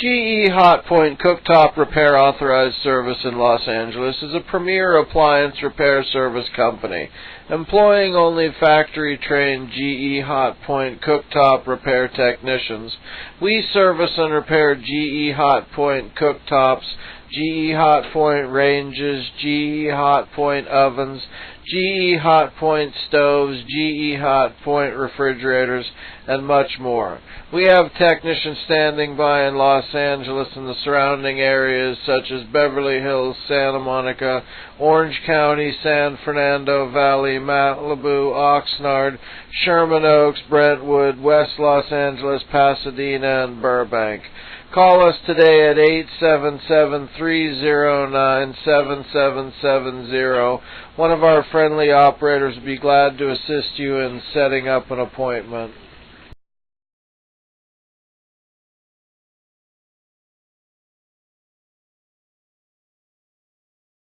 GE Hotpoint Cooktop Repair Authorized Service in Los Angeles is a premier appliance repair service company, employing only factory-trained GE Hotpoint Cooktop repair technicians. We service and repair GE Hotpoint cooktops, GE Hotpoint ranges, GE Hotpoint ovens, GE Hotpoint stoves, GE Hotpoint refrigerators, and much more. We have technicians standing by in Los Angeles and the surrounding areas such as Beverly Hills, Santa Monica, Orange County, San Fernando Valley, Malibu, Oxnard, Sherman Oaks, Brentwood, West Los Angeles, Pasadena, and Burbank. Call us today at 877-309-7770. One of our friendly operators will be glad to assist you in setting up an appointment.